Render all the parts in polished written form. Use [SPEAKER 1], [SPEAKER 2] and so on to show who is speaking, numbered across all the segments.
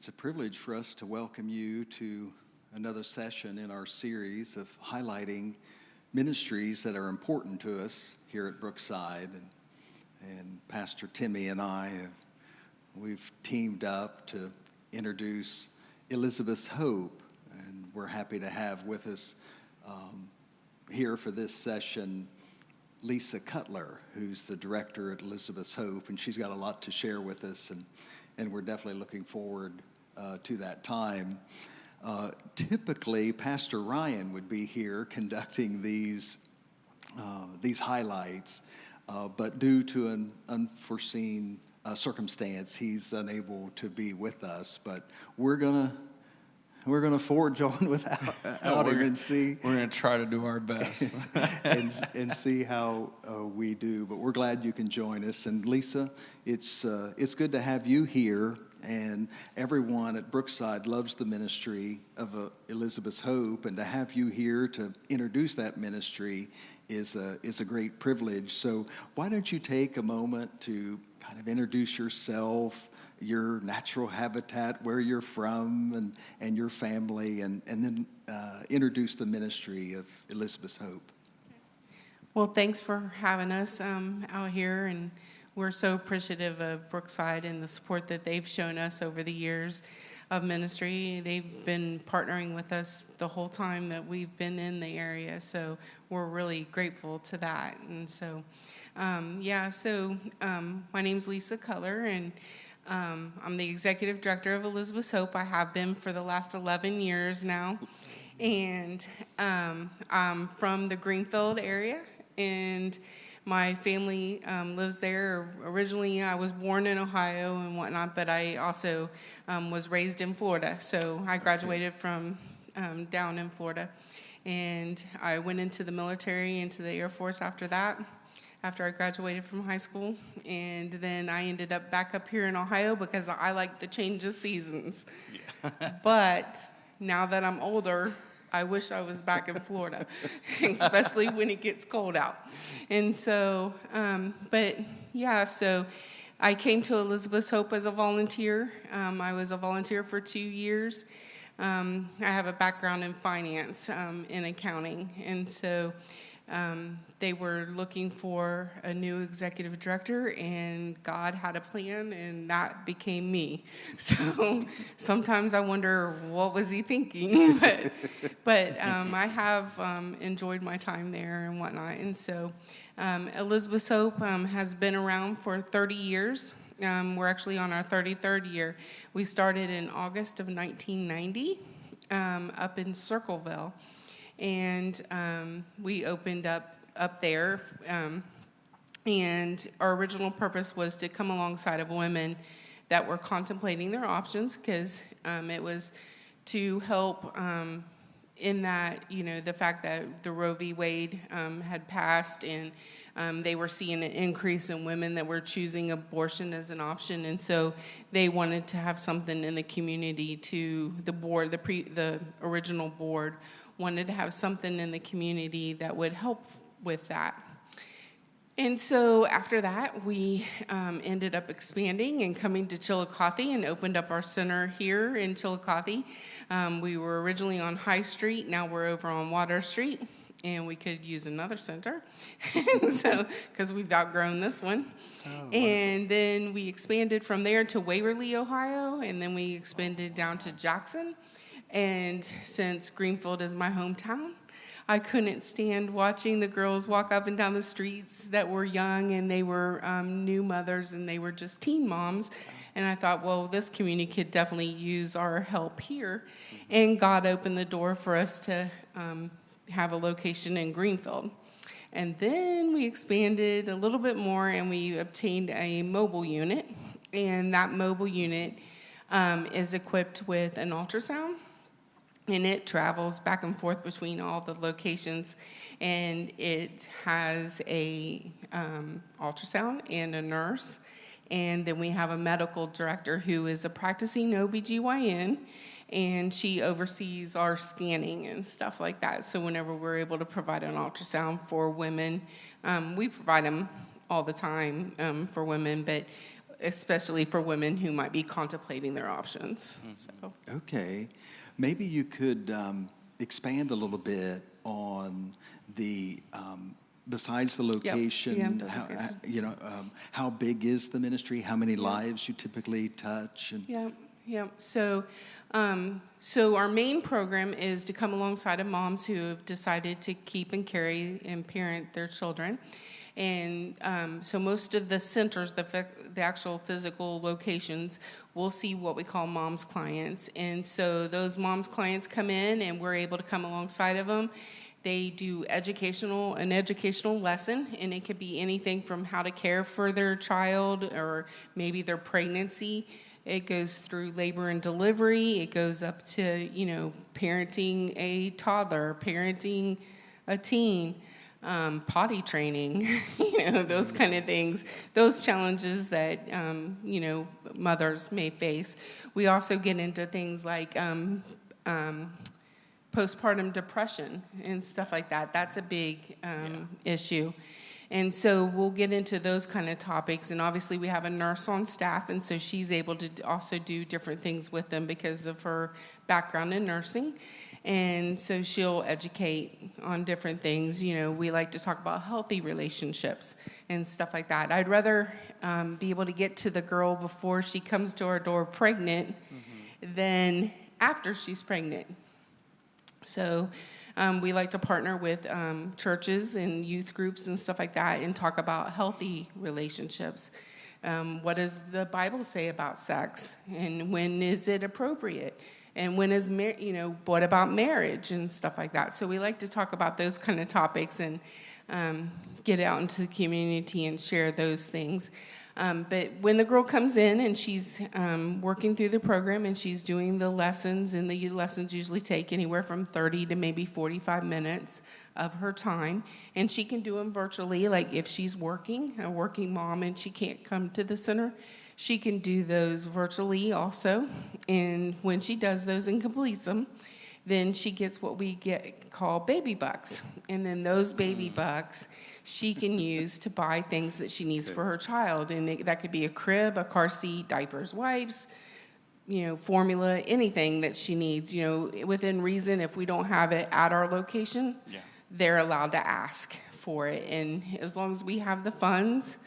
[SPEAKER 1] It's a privilege for us to welcome you to another session in our series of highlighting ministries that are important to us here at Brookside. And Pastor Timmy and we've teamed up to introduce Elizabeth's Hope, and we're happy to have with us here for this session Lisa Cutler, who's the director at Elizabeth's Hope, and she's got a lot to share with us, and we're definitely looking forward to that time. Typically, Pastor Ryan would be here conducting these highlights, but due to an unforeseen circumstance, he's unable to be with us. But we're gonna forge on without him and see.
[SPEAKER 2] We're gonna try to do our best
[SPEAKER 1] and see how we do. But we're glad you can join us. And Lisa, it's good to have you here. And everyone at Brookside loves the ministry of Elizabeth's Hope, and to have you here to introduce that ministry is a great privilege. So why don't you take a moment to kind of introduce yourself, your natural habitat, where you're from, and your family, and then introduce the ministry of Elizabeth's Hope.
[SPEAKER 3] Well, thanks for having us out here, and we're so appreciative of Brookside and the support that they've shown us over the years of ministry. They've been partnering with us the whole time that we've been in the area, so we're really grateful to that. And so, my name's Lisa Cutler, and I'm the executive director of Elizabeth's Hope. I have been for the last 11 years now, and I'm from the Greenfield area, and my family lives there. Originally, I was born in Ohio and whatnot, but I also was raised in Florida. So I graduated from down in Florida, and I went into the military, into the Air Force after that, after I graduated from high school. And then I ended up back up here in Ohio because I like the change of seasons. Yeah. But now that I'm older, I wish I was back in Florida, especially when it gets cold out. And so, so I came to Elizabeth's Hope as a volunteer. I was a volunteer for 2 years. I have a background in finance, in accounting, and so they were looking for a new executive director, and God had a plan, and that became me. So sometimes I wonder, what was he thinking? but I have enjoyed my time there and whatnot. And so Elizabeth's Hope has been around for 30 years. We're actually on our 33rd year. We started in August of 1990 up in Circleville. And we opened up there, and our original purpose was to come alongside of women that were contemplating their options, because it was to help in that, the fact that the Roe v. Wade had passed, and they were seeing an increase in women that were choosing abortion as an option, and so they wanted to have something in the community. To the board, the original board wanted to have something in the community that would help with that. And so after that, we ended up expanding and coming to Chillicothe and opened up our center here in Chillicothe. We were originally on High Street. Now we're over on Water Street, and we could use another center, so because we've outgrown this one. And then we expanded from there to Waverly, Ohio, and then we expanded down to Jackson. And since Greenfield is my hometown, I couldn't stand watching the girls walk up and down the streets that were young, and they were new mothers, and they were just teen moms. And I thought, well, this community could definitely use our help here. And God opened the door for us to have a location in Greenfield. And then we expanded a little bit more, and we obtained a mobile unit. And that mobile unit is equipped with an ultrasound. And it travels back and forth between all the locations, and it has a ultrasound and a nurse, and then we have a medical director who is a practicing OBGYN, and she oversees our scanning and stuff like that. So whenever we're able to provide an ultrasound for women, we provide them all the time for women, but especially for women who might be contemplating their options. So.
[SPEAKER 1] Okay. Maybe you could expand a little bit on the, besides the location,
[SPEAKER 3] the location.
[SPEAKER 1] How big is the ministry? How many lives you typically touch? And
[SPEAKER 3] Yeah. So our main program is to come alongside of moms who have decided to keep and carry and parent their children. And so most of the centers, the actual physical locations, will see what we call moms clients. And so those moms clients come in, and we're able to come alongside of them. They do an educational lesson, and it could be anything from how to care for their child or maybe their pregnancy. It goes through labor and delivery. It goes up to, parenting a toddler, parenting a teen, potty training, those kind of things, those challenges that, mothers may face. We also get into things like postpartum depression and stuff like that. That's a big issue. And so we'll get into those kind of topics. And obviously we have a nurse on staff, and so she's able to also do different things with them because of her background in nursing. And so she'll educate on different things. We like to talk about healthy relationships and stuff like that. I'd rather be able to get to the girl before she comes to our door pregnant than after she's pregnant. So we like to partner with churches and youth groups and stuff like that and talk about healthy relationships. What does the Bible say about sex? And when is it appropriate? And when is, what about marriage and stuff like that? So we like to talk about those kind of topics and get out into the community and share those things. But when the girl comes in and she's working through the program and she's doing the lessons, and the lessons usually take anywhere from 30 to maybe 45 minutes of her time, and she can do them virtually. Like if she's a working mom, and she can't come to the center, she can do those virtually also. And when she does those and completes them, then she gets what we call baby bucks. And then those baby bucks she can use to buy things that she needs for her child. And that could be a crib, a car seat, diapers, wipes, formula, anything that she needs. Within reason, if we don't have it at our location, they're allowed to ask for it. And as long as we have the funds,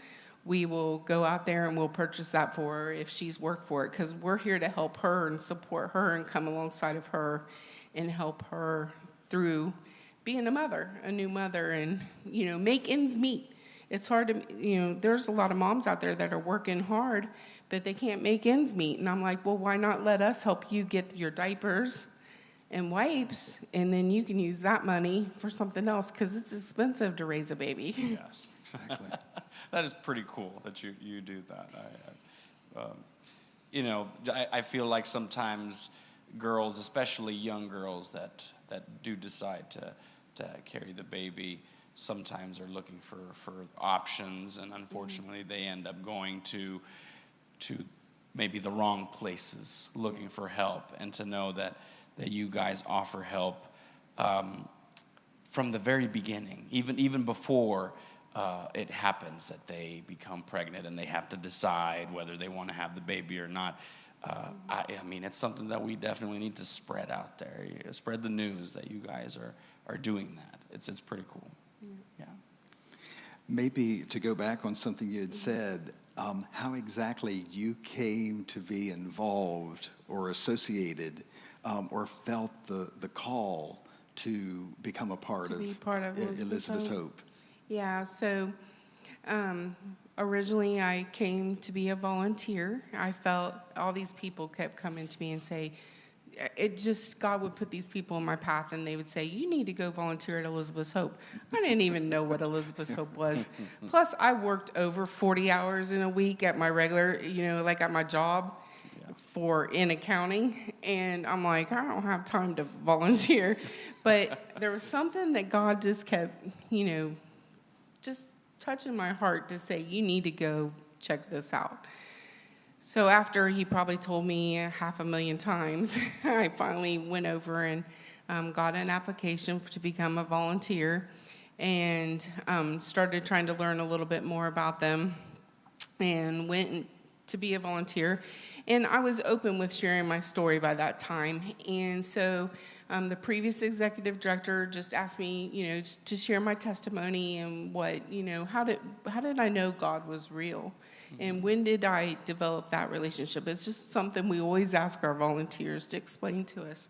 [SPEAKER 3] we will go out there and we'll purchase that for her if she's worked for it, because we're here to help her and support her and come alongside of her and help her through being a new mother, and, make ends meet. It's hard to, there's a lot of moms out there that are working hard, but they can't make ends meet. And I'm like, well, why not let us help you get your diapers and wipes, and then you can use that money for something else, because it's expensive to raise a baby.
[SPEAKER 2] Yes, exactly. That is pretty cool that you do that. I feel like sometimes girls, especially young girls that do decide to carry the baby, sometimes are looking for options, and unfortunately they end up going to maybe the wrong places looking for help. And to know that you guys offer help from the very beginning, even before it happens that they become pregnant and they have to decide whether they want to have the baby or not. It's something that we definitely need to spread out there. Spread the news that you guys are doing that. It's pretty cool. Yeah.
[SPEAKER 1] Maybe to go back on something you had said, how exactly you came to be involved or associated or felt the call to become a part of Elizabeth's Hope.
[SPEAKER 3] Yeah, so originally I came to be a volunteer. I felt all these people kept coming to me and say, God would put these people in my path, and they would say, you need to go volunteer at Elizabeth's Hope. I didn't even know what Elizabeth's Hope was. Plus, I worked over 40 hours in a week at my regular, like at my job in accounting. And I'm like, I don't have time to volunteer. But there was something that God just kept, just touching my heart to say, you need to go check this out. So after he probably told me 500,000 times, I finally went over and got an application to become a volunteer, and started trying to learn a little bit more about them, and went to be a volunteer. And I was open with sharing my story by that time. And so the previous executive director just asked me, to share my testimony and how did I know God was real? And when did I develop that relationship? It's just something we always ask our volunteers to explain to us.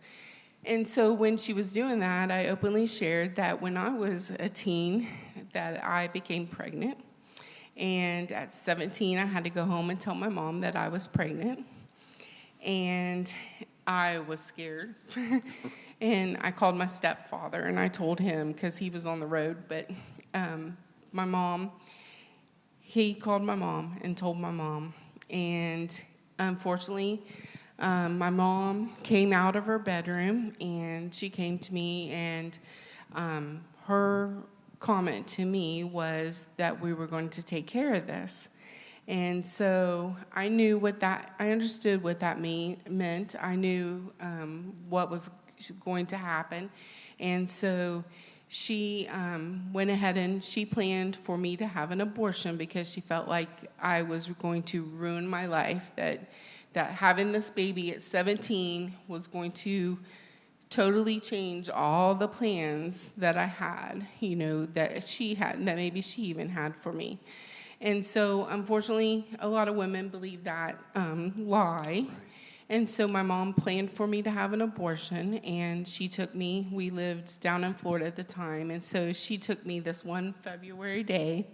[SPEAKER 3] And so when she was doing that, I openly shared that when I was a teen, that I became pregnant. And at 17, I had to go home and tell my mom that I was pregnant. And I was scared. And I called my stepfather, and I told him, because he was on the road, but he called my mom and told my mom. And unfortunately, my mom came out of her bedroom, and she came to me, and her comment to me was that we were going to take care of this. And so I understood what that meant. I knew what was going to happen. And so she went ahead and she planned for me to have an abortion because she felt like I was going to ruin my life, that having this baby at 17 was going to totally change all the plans that I had, that she had, and that maybe she even had for me. And so, unfortunately, a lot of women believe that lie. Right. And so my mom planned for me to have an abortion, and she took me. We lived down in Florida at the time, and so she took me this one February day,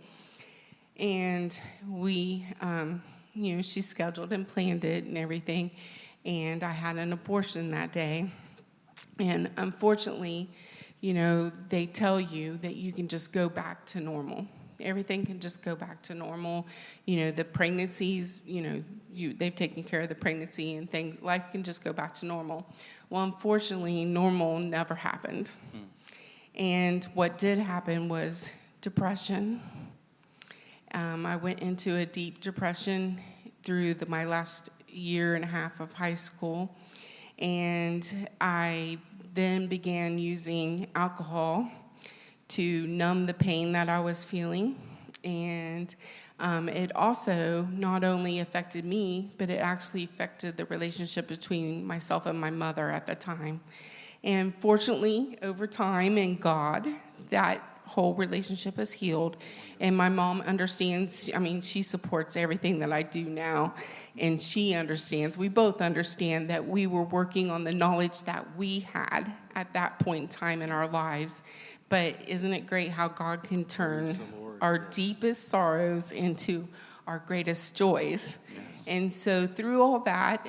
[SPEAKER 3] and we, she scheduled and planned it and everything, and I had an abortion that day. And unfortunately, they tell you that you can just go back to normal. Everything can just go back to normal. The pregnancies, they've taken care of the pregnancy and things. Life can just go back to normal. Well, unfortunately, normal never happened. And what did happen was depression. I went into a deep depression through my last year and a half of high school. And I then began using alcohol to numb the pain that I was feeling. And it also not only affected me, but it actually affected the relationship between myself and my mother at the time. And fortunately, over time and God, that whole relationship is healed. And my mom understands, she supports everything that I do now. And she understands, we both understand that we were working on the knowledge that we had at that point in time in our lives. But isn't it great how God can turn our deepest sorrows into our greatest joys? Yes. And so through all that,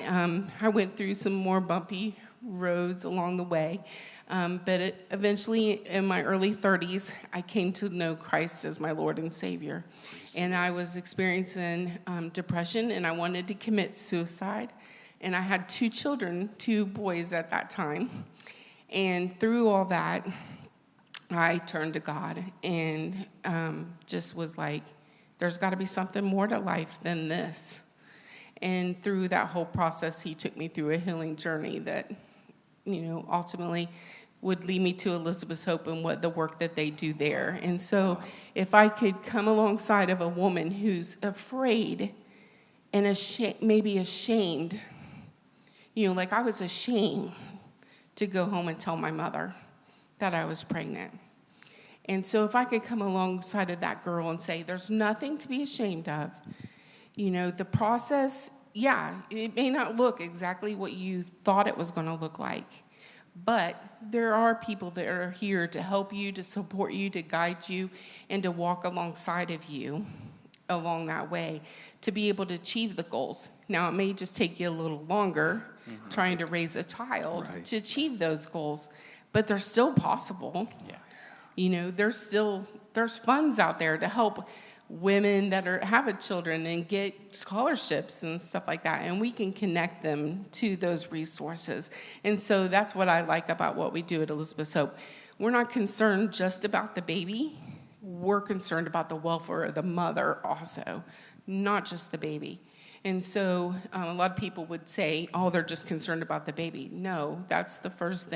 [SPEAKER 3] I went through some more bumpy roads along the way. But eventually, in my early 30s, I came to know Christ as my Lord and Savior. And I was experiencing depression, and I wanted to commit suicide. And I had 2 children, 2 boys at that time. And through all that, I turned to God and just was like, there's got to be something more to life than this. And through that whole process, he took me through a healing journey that, ultimately would lead me to Elizabeth's Hope and what the work that they do there. And so if I could come alongside of a woman who's afraid and maybe ashamed, like I was ashamed to go home and tell my mother that I was pregnant. And so if I could come alongside of that girl and say, there's nothing to be ashamed of, the process, it may not look exactly what you thought it was going to look like, but there are people that are here to help you, to support you, to guide you, and to walk alongside of you along that way to be able to achieve the goals. Now, it may just take you a little longer trying to raise a child to achieve those goals, but they're still possible. Yeah. There's funds out there to help women that have children and get scholarships and stuff like that, and we can connect them to those resources. And so that's what I like about what we do at Elizabeth's Hope. We're not concerned just about the baby. We're concerned about the welfare of the mother also, not just the baby. And so a lot of people would say, oh, they're just concerned about the baby. No, that's the furthest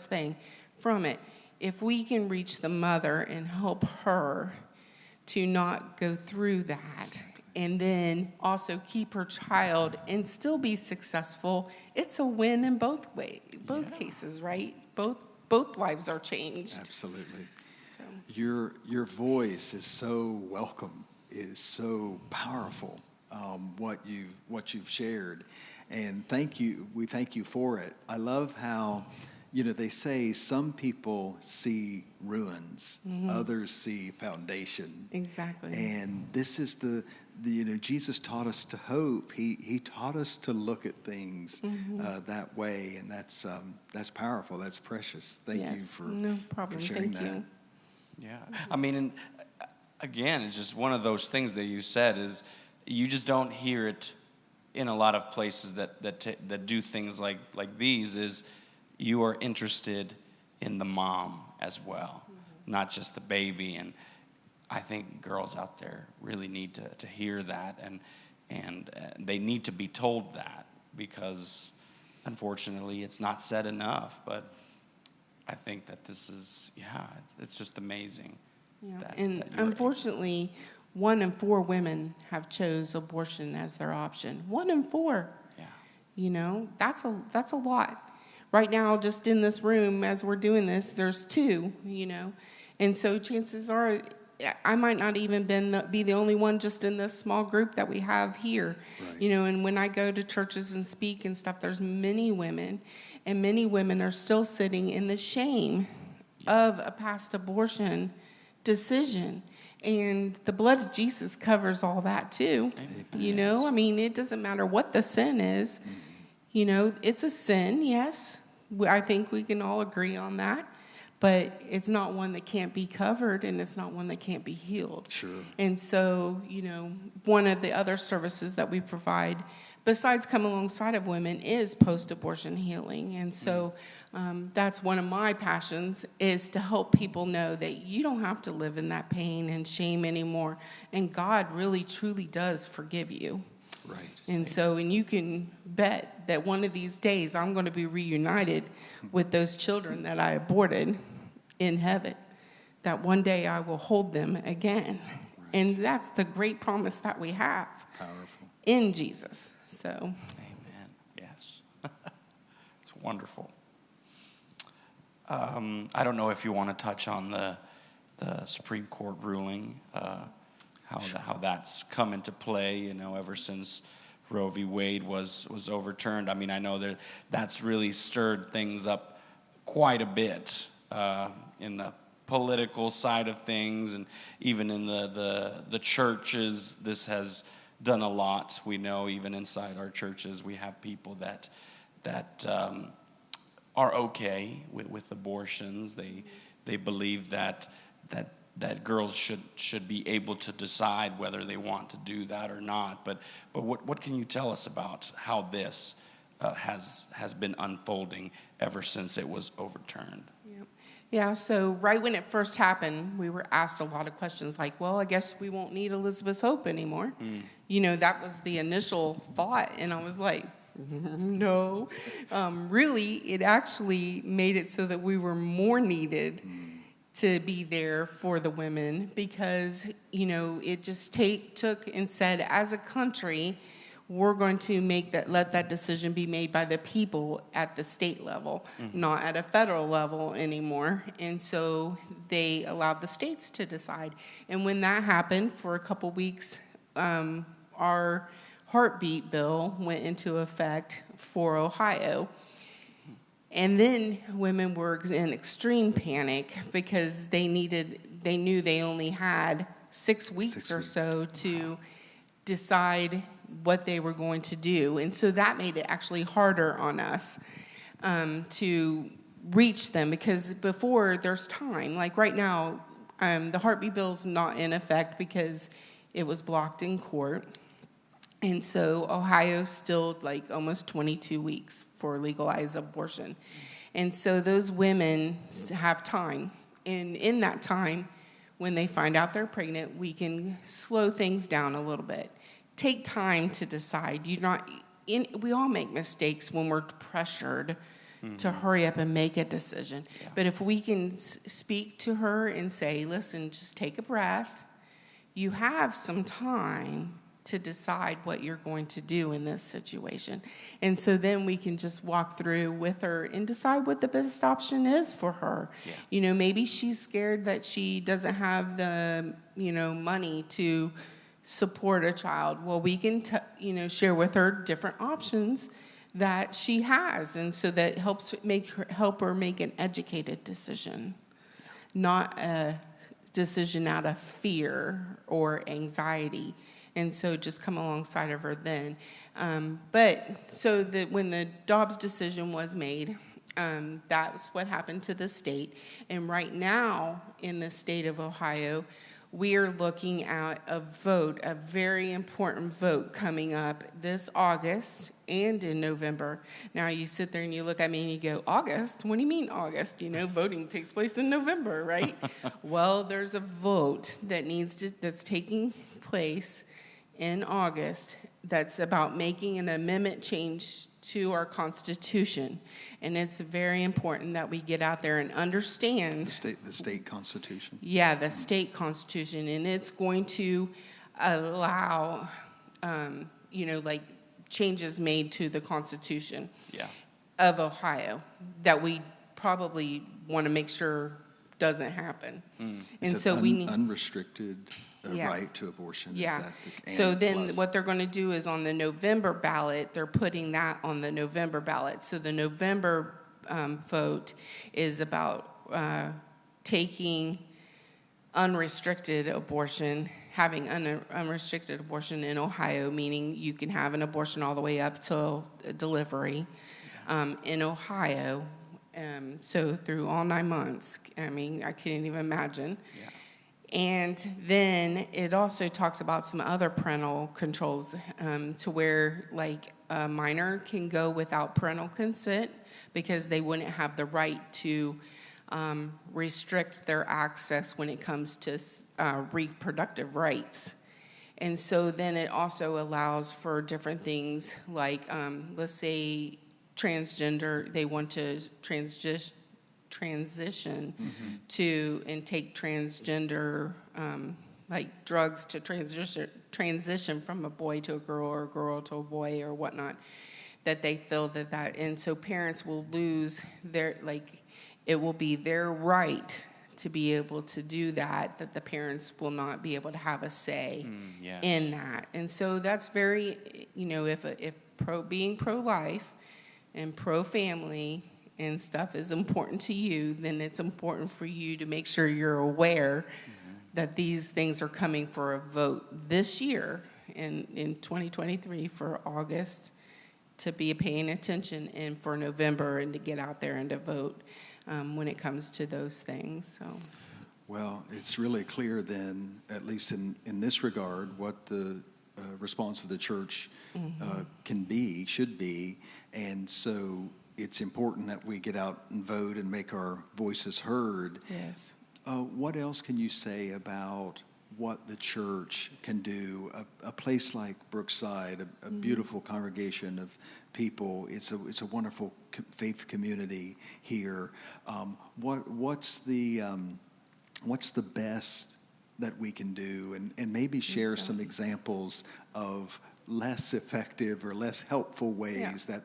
[SPEAKER 3] thing from it. If we can reach the mother and help her to not go through that and then also keep her child and still be successful, it's a win in both cases, right? Both lives are changed.
[SPEAKER 1] Absolutely.
[SPEAKER 3] So.
[SPEAKER 1] Your voice is so welcome, is so powerful. What you've shared, and we thank you for it. I love how, they say some people see ruins, others see foundation.
[SPEAKER 3] Exactly.
[SPEAKER 1] And this is Jesus taught us to hope. He taught us to look at things that way, and that's powerful. That's precious. Thank you for sharing
[SPEAKER 3] Thank
[SPEAKER 1] that.
[SPEAKER 3] you.
[SPEAKER 2] Yeah, I mean, and again, it's just one of those things that you said is you just don't hear it in a lot of places that do things like these. Is you are interested in the mom as well, not just the baby. And I think girls out there really need to hear that, and they need to be told that, because unfortunately it's not said enough. But I think that this is, it's just amazing.
[SPEAKER 3] Yeah.
[SPEAKER 2] That
[SPEAKER 3] And
[SPEAKER 2] you're
[SPEAKER 3] unfortunately, 1 in 4 women have chose abortion as their option. 1 in 4.
[SPEAKER 2] Yeah.
[SPEAKER 3] That's a lot. Right now, just in this room, as we're doing this, there's 2, And so chances are, I might not even be the only one just in this small group that we have here.
[SPEAKER 1] Right.
[SPEAKER 3] And when I go to churches and speak and stuff, there's many women, and many women are still sitting in the shame of a past abortion decision. And the blood of Jesus covers all that too.
[SPEAKER 1] Amen.
[SPEAKER 3] I mean, it doesn't matter what the sin is. It's a sin, yes. I think we can all agree on that. But it's not one that can't be covered, and it's not one that can't be healed.
[SPEAKER 1] Sure.
[SPEAKER 3] And so, one of the other services that we provide, besides come alongside of women, is post-abortion healing. And so that's one of my passions, is to help people know that you don't have to live in that pain and shame anymore. And God really, truly does forgive you.
[SPEAKER 1] Right.
[SPEAKER 3] And you can bet that one of these days I'm going to be reunited with those children that I aborted in heaven, that one day I will hold them again. Right. And that's the great promise that we have.
[SPEAKER 1] Powerful.
[SPEAKER 3] In Jesus. So.
[SPEAKER 2] Amen. Yes. It's wonderful. I don't know if you want to touch on the Supreme Court ruling, how that's come into play, ever since Roe v. Wade was overturned. I mean, I know that's really stirred things up quite a bit in the political side of things, and even in the churches. This has done a lot. We know even inside our churches we have people that are okay with abortions. They believe that girls should be able to decide whether they want to do that or not. But what can you tell us about how this has been unfolding ever since it was overturned?
[SPEAKER 3] Yeah, so right when it first happened, we were asked a lot of questions like, well, I guess we won't need Elizabeth's Hope anymore. That was the initial thought, and I was like, no. Really, it actually made it so that we were more needed to be there for the women, because, it just took and said, as a country, we're going to let that decision be made by the people at the state level, not at a federal level anymore. And so they allowed the states to decide. And when that happened, for a couple weeks, our heartbeat bill went into effect for Ohio. And then women were in extreme panic because they knew they only had 6 weeks or so to decide what they were going to do. And so that made it actually harder on us to reach them, because before there's time. Like right now, the heartbeat bill's not in effect because it was blocked in court. And so Ohio's still like almost 22 weeks for legalized abortion. And so those women have time. And in that time, when they find out they're pregnant, we can slow things down a little bit. Take time to decide. We all make mistakes when we're pressured to hurry up and make a decision. Yeah. But if we can speak to her and say, listen, just take a breath. You have some time to decide what you're going to do in this situation. And so then we can just walk through with her and decide what the best option is for her. Yeah. Maybe she's scared that she doesn't have the, money to support a child. Well, we can, share with her different options that she has. And so that helps help her make an educated decision, not a decision out of fear or anxiety. And so just come alongside of her then. But so that when the Dobbs decision was made, that was what happened to the state. And right now in the state of Ohio, we are looking at a vote, a very important vote coming up this August and in November. Now you sit there and you look at me and you go, August? What do you mean August? Voting takes place in November, right? Well, there's a vote that's taking place in August that's about making an amendment change to our Constitution. And it's very important that we get out there and understand.
[SPEAKER 1] The state Constitution?
[SPEAKER 3] Yeah, the state Constitution. And it's going to allow, changes made to the Constitution of Ohio that we probably want to make sure doesn't happen. And so we need
[SPEAKER 1] unrestricted right to abortion.
[SPEAKER 3] Yeah.
[SPEAKER 1] Is that the
[SPEAKER 3] So then
[SPEAKER 1] plus?
[SPEAKER 3] what they're going to do is on the November ballot, they're putting that on the November ballot. So the November vote is about taking unrestricted abortion, having unrestricted abortion in Ohio, meaning you can have an abortion all the way up till delivery in Ohio. So through all 9 months, I couldn't even imagine. Yeah. And then it also talks about some other parental controls to where a minor can go without parental consent because they wouldn't have the right to restrict their access when it comes to reproductive rights. And so then it also allows for different things like, let's say transgender, they want to transition to and take transgender drugs to transition from a boy to a girl or a girl to a boy or whatnot, that they feel that and so parents will lose their it will be their right to be able to do that the parents will not be able to have a say in that. And so that's very, if being pro-life and pro-family and stuff is important to you, then it's important for you to make sure you're aware that these things are coming for a vote this year in 2023 for August, to be paying attention, and for November and to get out there and to vote when it comes to those things. So,
[SPEAKER 1] well, it's really clear then, at least in this regard, what the response of the church should be, and so it's important that we get out and vote and make our voices heard.
[SPEAKER 3] Yes.
[SPEAKER 1] What else can you say about what the church can do? A place like Brookside, a beautiful congregation of people. It's a wonderful faith community here. What's the best that we can do? And maybe share some examples of less effective or less helpful ways that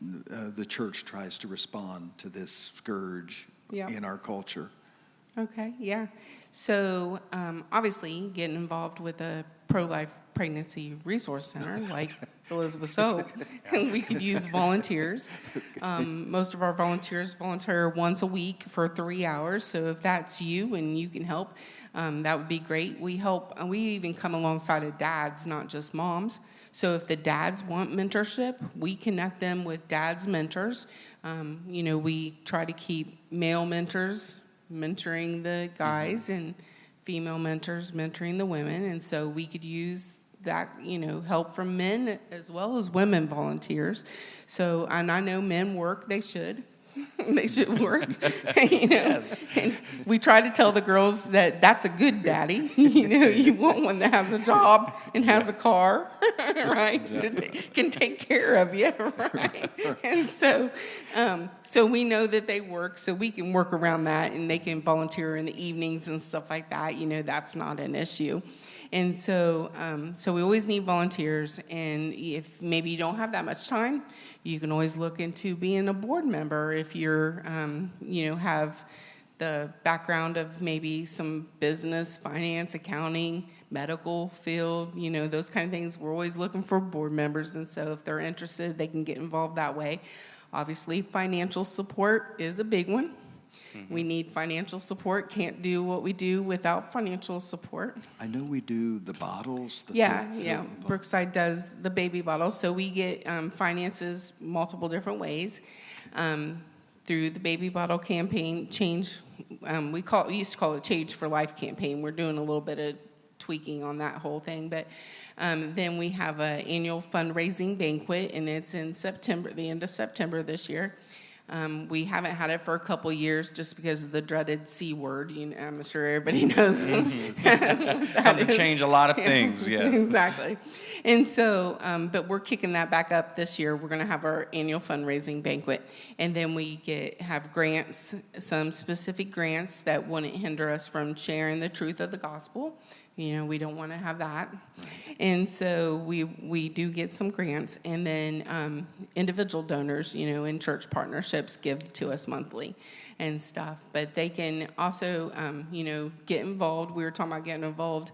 [SPEAKER 1] the church tries to respond to this scourge in our culture.
[SPEAKER 3] Okay, yeah. So obviously getting involved with a pro-life pregnancy resource center like Elizabeth's Hope, we could use volunteers. Most of our volunteers volunteer once a week for 3 hours. So if that's you and you can help, that would be great. We help, and we even come alongside of dads, not just moms. So if the dads want mentorship, we connect them with dads mentors. We try to keep male mentors mentoring the guys and female mentors mentoring the women. And so we could use that, help from men as well as women volunteers. So, and I know men work, they should. They should work, And we try to tell the girls that that's a good daddy. You want one that has a job and has a car, right? Can take care of you, right? And so, so we know that they work, so we can work around that, and they can volunteer in the evenings and stuff like that. That's not an issue. And so, so we always need volunteers. And if maybe you don't have that much time, you can always look into being a board member if you're, have the background of maybe some business, finance, accounting, medical field, those kind of things. We're always looking for board members. And so if they're interested, they can get involved that way. Obviously, financial support is a big one. We need financial support. Can't do what we do without financial support.
[SPEAKER 1] I know we do the bottles.
[SPEAKER 3] Yeah. Brookside does the baby bottles. So we get finances multiple different ways through the baby bottle campaign. We used to call it Change for Life campaign. We're doing a little bit of tweaking on that whole thing. But then we have an annual fundraising banquet, and it's in September, the end of September this year. We haven't had it for a couple years just because of the dreaded C word. I'm sure everybody knows.
[SPEAKER 2] Come to change a lot of things, yes.
[SPEAKER 3] Exactly. And so, but we're kicking that back up this year. We're going to have our annual fundraising banquet. And then we have grants, some specific grants that wouldn't hinder us from sharing the truth of the gospel. We don't want to have that. And so we do get some grants. And then individual donors, in church partnerships give to us monthly and stuff. But they can also, get involved. We were talking about getting involved.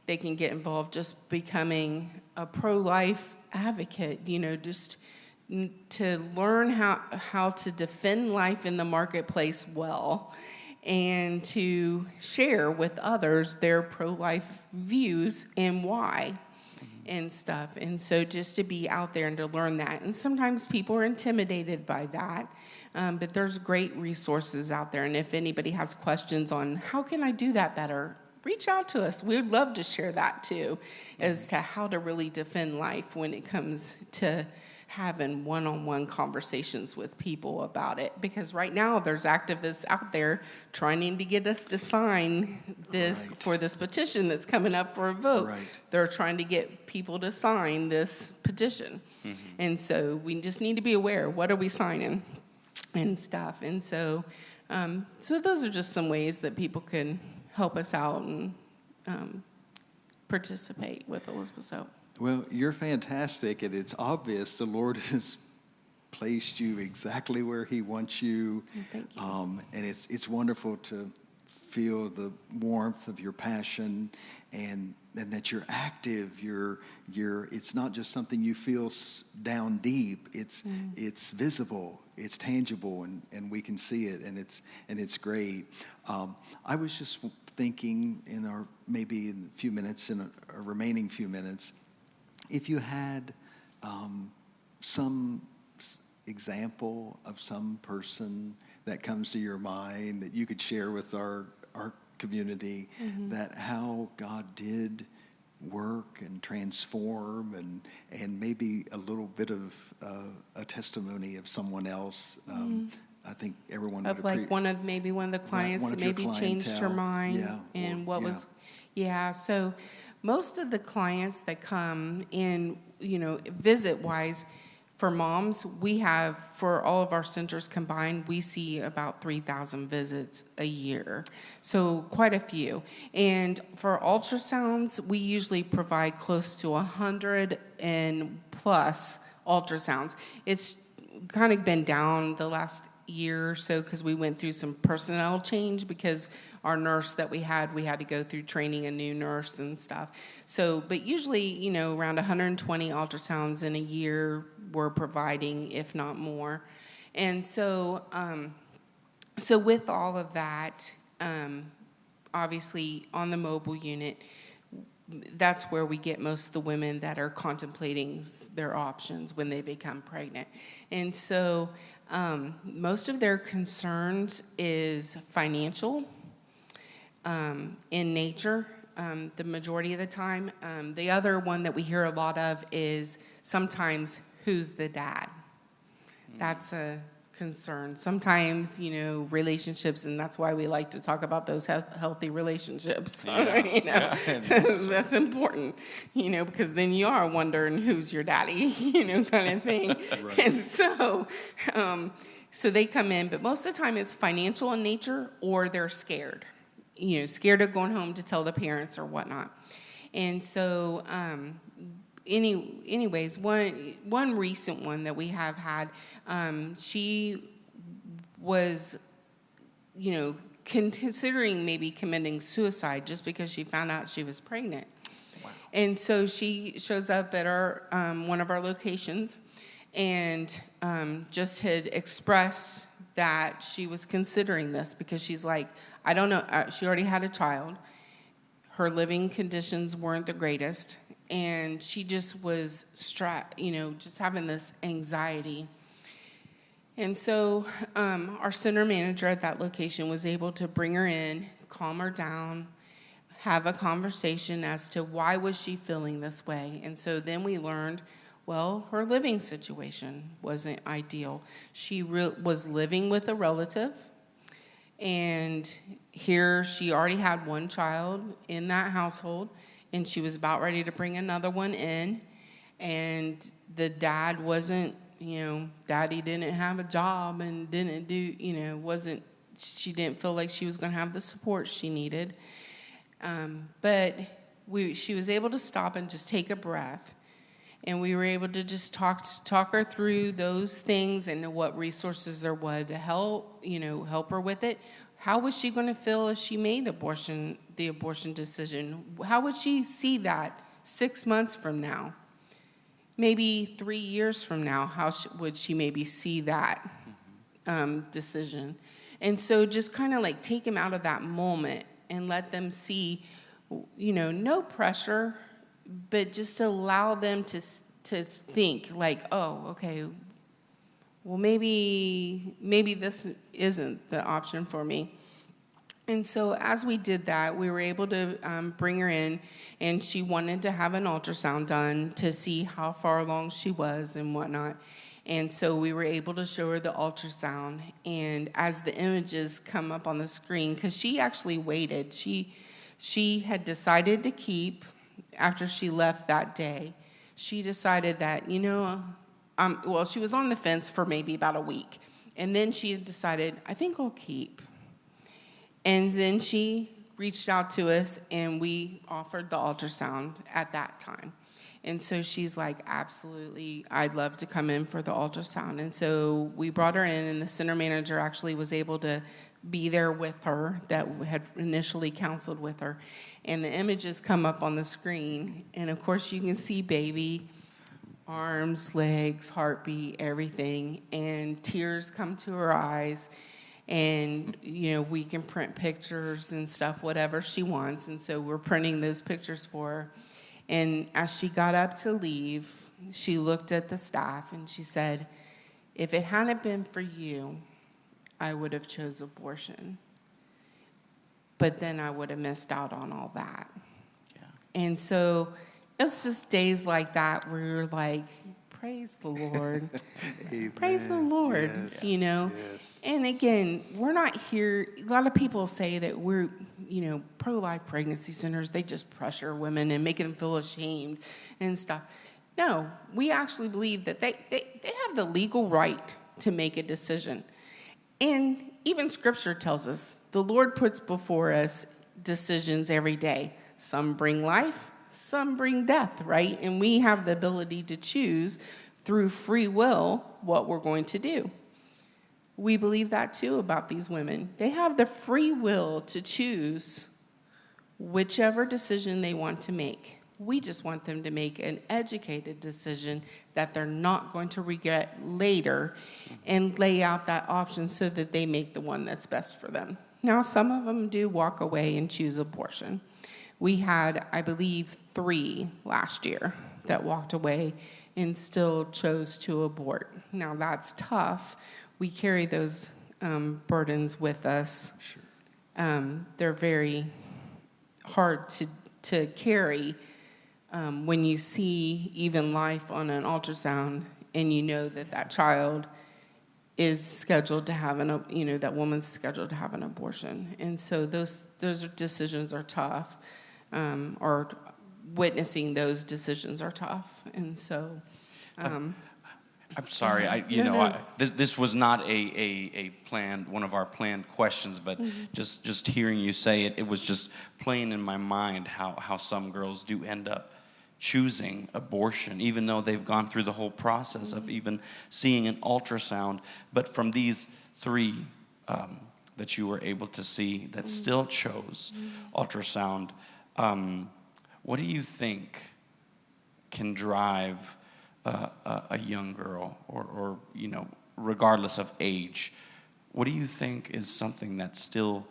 [SPEAKER 3] They can get involved just becoming a pro-life advocate, just to learn how to defend life in the marketplace well, and to share with others their pro-life views and why and stuff. And so just to be out there and to learn that. And sometimes people are intimidated by that, but there's great resources out there. And if anybody has questions on how can I do that better, reach out to us. We would love to share that too, as to how to really defend life when it comes to having one-on-one conversations with people about it. Because right now there's activists out there trying to get us to sign this for this petition that's coming up for a vote. Right. They're trying to get people to sign this petition. And so we just need to be aware, what are we signing and stuff. And so so those are just some ways that people can help us out and participate with Elizabeth's Hope.
[SPEAKER 1] Well, you're fantastic, and it's obvious the Lord has placed you exactly where He wants you.
[SPEAKER 3] Thank you.
[SPEAKER 1] And it's wonderful to feel the warmth of your passion, and that you're active. It's not just something you feel down deep. It's visible. It's tangible, and we can see it, and it's great. I was just thinking in our remaining few minutes. If you had some example of some person that comes to your mind that you could share with our community, that how God did work and transform, and maybe a little bit of a testimony of someone else, I think everyone would appreciate.
[SPEAKER 3] Like one of the clients that maybe changed her mind, so most of the clients that come in, visit-wise, for moms, we have, for all of our centers combined, we see about 3,000 visits a year. So quite a few. And for ultrasounds, we usually provide close to 100 and plus ultrasounds. It's kind of been down the last year or so because we went through some personnel change because our nurse that we had to go through training a new nurse and stuff. So, but usually, around 120 ultrasounds in a year we're providing, if not more. And so, so with all of that, obviously on the mobile unit, that's where we get most of the women that are contemplating their options when they become pregnant. And so most of their concerns is financial in nature, the majority of the time. The other one that we hear a lot of is sometimes who's the dad. That's a concern. Sometimes, relationships, and that's why we like to talk about those healthy relationships. That's important, because then you are wondering who's your daddy, kind of thing. Right. And so, so they come in, but most of the time it's financial in nature, or they're scared, scared of going home to tell the parents or whatnot. And so, anyways, one recent one that we have had, she was, considering maybe committing suicide just because she found out she was pregnant. Wow. And so she shows up at our one of our locations and just had expressed that she was considering this because she's like, I don't know, she already had a child. Her living conditions weren't the greatest, and she just was just having this anxiety. And so our center manager at that location was able to bring her in, calm her down, have a conversation as to why was she feeling this way. And so then we learned, well, her living situation wasn't ideal. She was living with a relative, and here she already had one child in that household, and she was about ready to bring another one in, and the dad wasn't, daddy didn't have a job and didn't do, she didn't feel like she was going to have the support she needed. But she was able to stop and just take a breath. And we were able to just talk her through those things and what resources there were to help her with it. How was she going to feel if she made the abortion decision? How would she see that 6 months from now? Maybe 3 years from now, how would she maybe see that decision? And so just kind of like take them out of that moment and let them see, no pressure, but just allow them to think like, oh, okay, well, maybe this isn't the option for me. And so as we did that, we were able to bring her in, and she wanted to have an ultrasound done to see how far along she was and whatnot. And so we were able to show her the ultrasound. And as the images come up on the screen, because she actually waited, she had decided to keep, after she left that day, she decided that, she was on the fence for maybe about a week. And then she had decided, I think I'll keep. And then she reached out to us, and we offered the ultrasound at that time. And so she's like, absolutely, I'd love to come in for the ultrasound. And so we brought her in, and the center manager actually was able to be there with her that had initially counseled with her. And the images come up on the screen. And, of course, you can see baby, arms, legs, heartbeat, everything. And tears come to her eyes. And, we can print pictures and stuff, whatever she wants. And so we're printing those pictures for her. And as she got up to leave, she looked at the staff and she said, if it hadn't been for you, I would have chose abortion. But then I would have missed out on all that. Yeah. And so it's just days like that where you're like, praise the Lord. Praise the Lord, yes. Yes. And again, we're not here. A lot of people say that we're, pro-life pregnancy centers, they just pressure women and make them feel ashamed and stuff. No, we actually believe that they have the legal right to make a decision. And even Scripture tells us the Lord puts before us decisions every day. Some bring life, some bring death, right? And we have the ability to choose through free will what we're going to do. We believe that too about these women. They have the free will to choose whichever decision they want to make. We just want them to make an educated decision that they're not going to regret later and lay out that option so that they make the one that's best for them. Now, some of them do walk away and choose abortion. We had, I believe, 3 last year that walked away and still chose to abort. Now, that's tough. We carry those burdens with us. Sure. They're very hard to carry when you see even life on an ultrasound and you know that child is scheduled to have that woman's scheduled to have an abortion. And so those decisions are tough, or witnessing those decisions are tough. And so
[SPEAKER 2] I'm sorry. This was not a planned, one of our planned questions, but just hearing you say it, it was just playing in my mind how some girls do end up choosing abortion, even though they've gone through the whole process of even seeing an ultrasound. But from these three that you were able to see that still chose ultrasound, what do you think can drive a young girl, or regardless of age, what do you think is something that still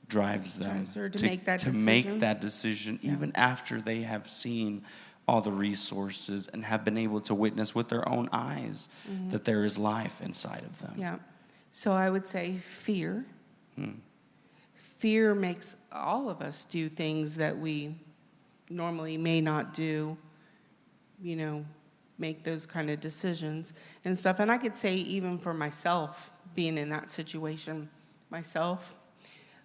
[SPEAKER 2] drives them
[SPEAKER 3] to make that decision?
[SPEAKER 2] Even after they have seen all the resources and have been able to witness with their own eyes that there is life inside of them?
[SPEAKER 3] Yeah. So I would say fear. Fear makes all of us do things that we normally may not do, make those kind of decisions and stuff. And I could say even for myself, being in that situation myself,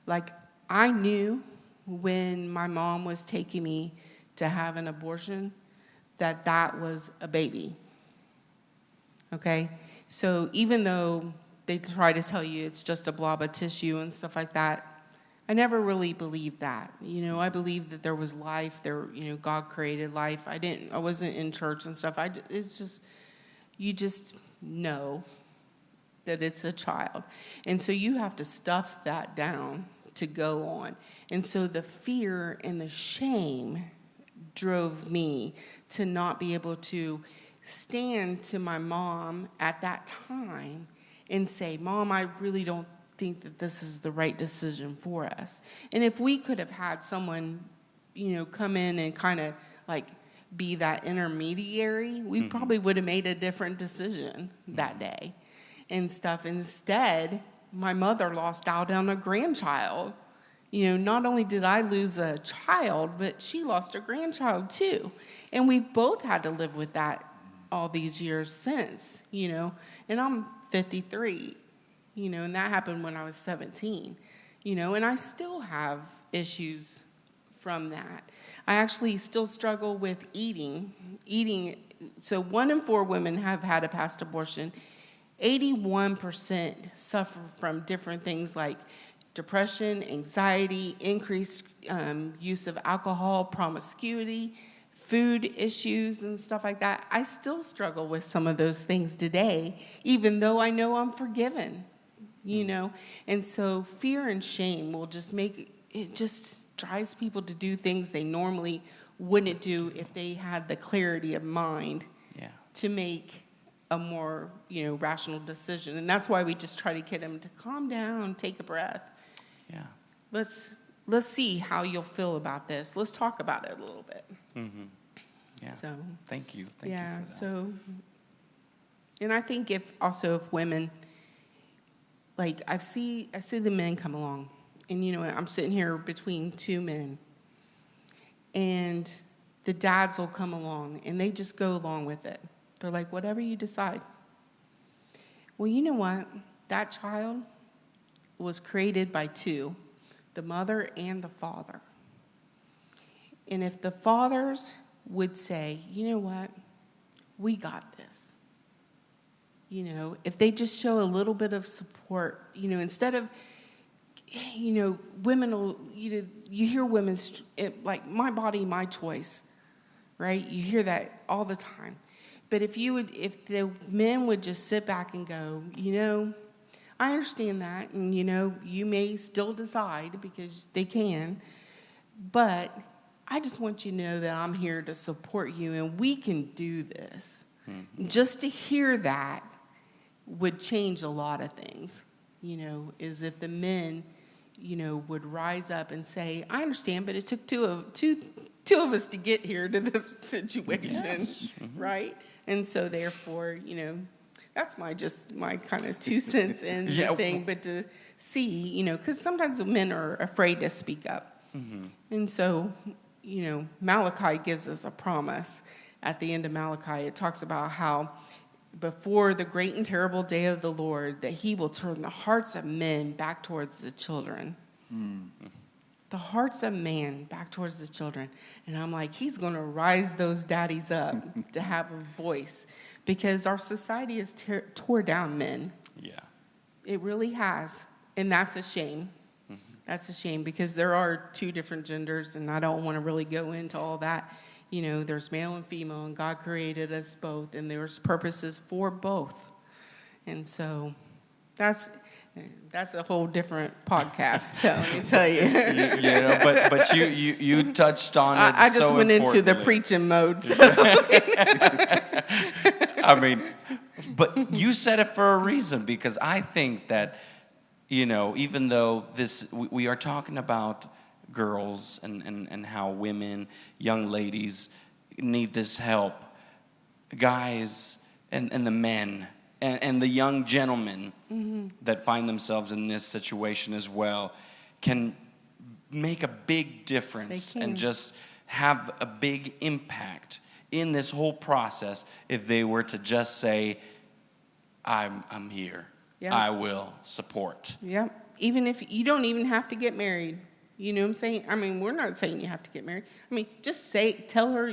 [SPEAKER 3] like I knew when my mom was taking me to have an abortion that was a baby. Okay? So even though they try to tell you it's just a blob of tissue and stuff like that, I never really believed that. I believed that there was life. God created life. I wasn't in church and stuff. It's just, you just know that it's a child. And so you have to stuff that down to go on. And so the fear and the shame drove me to not be able to stand to my mom at that time and say, Mom, I really don't think that this is the right decision for us. And if we could have had someone, come in and kind of like be that intermediary, we probably would have made a different decision that day and stuff. Instead, my mother lost out on a grandchild. Not only did I lose a child, but she lost a grandchild too. And we've both had to live with that all these years since, and I'm 53. And that happened when I was 17, and I still have issues from that. I actually still struggle with eating. So 1 in 4 women have had a past abortion. 81% suffer from different things like depression, anxiety, increased use of alcohol, promiscuity, food issues and stuff like that. I still struggle with some of those things today, even though I know I'm forgiven. And so fear and shame will just it just drives people to do things they normally wouldn't do if they had the clarity of mind to make a more, rational decision. And that's why we just try to get them to calm down, take a breath.
[SPEAKER 2] Yeah.
[SPEAKER 3] Let's see how you'll feel about this. Let's talk about it a little bit.
[SPEAKER 2] Yeah.
[SPEAKER 3] So
[SPEAKER 2] thank you. Thank you for that.
[SPEAKER 3] So, and I think if women, like I see the men come along, and I'm sitting here between 2 men, and the dads will come along, and they just go along with it. They're like, whatever you decide. Well, you know what? That child was created by 2, the mother and the father. And if the fathers would say, you know what? We got this. If they just show a little bit of support, instead of, women will, you hear women, like, my body, my choice, right? You hear that all the time. But if the men would just sit back and go, I understand that, and, you may still decide because they can, but I just want you to know that I'm here to support you, and we can do this. Just to hear that would change a lot of things, is if the men, would rise up and say, I understand, but it took two of us to get here to this situation, right? And so therefore, that's my kind of 2 cents in the thing, but to see, because sometimes men are afraid to speak up. And so, Malachi gives us a promise. At the end of Malachi, it talks about how before the great and terrible day of the Lord, that he will turn the hearts of men back towards the children. The hearts of man back towards the children. And I'm like, he's going to rise those daddies up to have a voice. because our society has tore down men.
[SPEAKER 2] Yeah.
[SPEAKER 3] It really has, and that's a shame. That's a shame, because there are two different genders, and I don't want to really go into all that. You know, there's male and female, and God created us both, and there's purposes for both. And so that's a whole different podcast, let me tell you.
[SPEAKER 2] But you touched on it.
[SPEAKER 3] I just
[SPEAKER 2] so
[SPEAKER 3] went into the
[SPEAKER 2] importantly.
[SPEAKER 3] preaching mode. So.
[SPEAKER 2] I mean, but you said it for a reason, because I think that, even though we are talking about girls and how women, young ladies need this help, guys and the men and the young gentlemen that find themselves in this situation as well can make a big difference and just have a big impact in this whole process if they were to just say, I'm here. Yeah. I will support.
[SPEAKER 3] Yeah. Even if you don't even have to get married. You know what I'm saying? I mean, we're not saying you have to get married. I mean, just tell her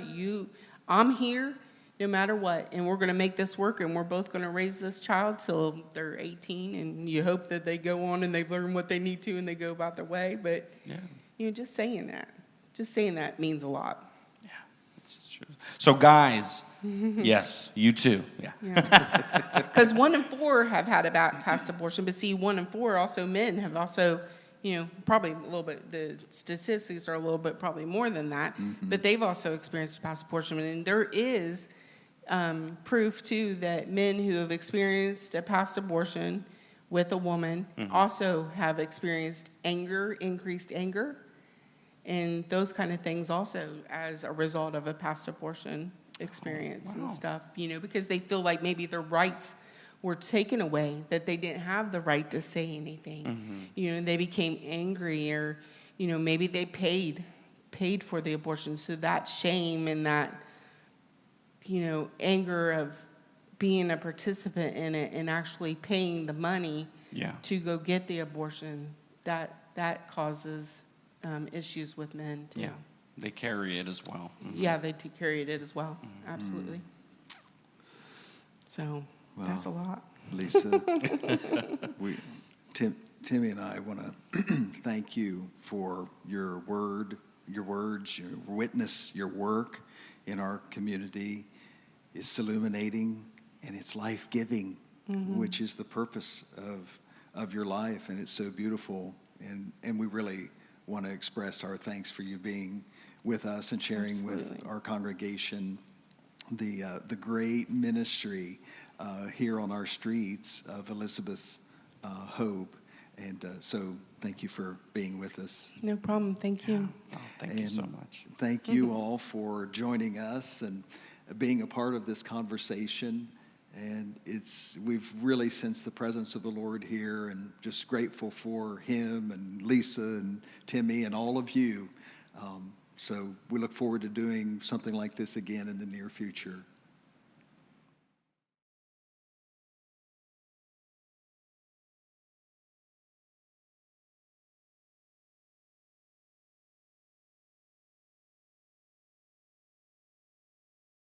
[SPEAKER 3] I'm here no matter what, and we're going to make this work, and we're both going to raise this child till they're 18, and you hope that they go on and they learn what they need to and they go about their way. But, just saying that means a lot.
[SPEAKER 2] Yeah, it's true. So, guys, yes, you too. Yeah.
[SPEAKER 3] Because 1 in 4 have had a past abortion, but see, 1 in 4 also men have also, probably a little bit, the statistics are a little bit probably more than that, but they've also experienced a past abortion. And there is proof, too, that men who have experienced a past abortion with a woman also have experienced increased anger, and those kind of things also as a result of a past abortion experience and stuff, because they feel like maybe their rights were taken away, that they didn't have the right to say anything. They became angry, or, maybe they paid for the abortion. So that shame and that, anger of being a participant in it and actually paying the money to go get the abortion, that causes issues with men too.
[SPEAKER 2] Yeah, they carry it as well.
[SPEAKER 3] Yeah, they carry it as well. Absolutely. So that's a lot.
[SPEAKER 1] Lisa, Timmy and I want to thank you for your words, your witness, your work in our community. It's illuminating and it's life-giving, which is the purpose of your life, and it's so beautiful. And we really want to express our thanks for you being with us and sharing with our congregation the great ministry here on our streets of Elizabeth's Hope. And so thank you for being with us.
[SPEAKER 3] No problem. Thank you.
[SPEAKER 2] Oh, thank you so much.
[SPEAKER 1] Thank you all for joining us and being a part of this conversation. And we've really sensed the presence of the Lord here, and just grateful for him and Lisa and Timmy and all of you. So we look forward to doing something like this again in the near future.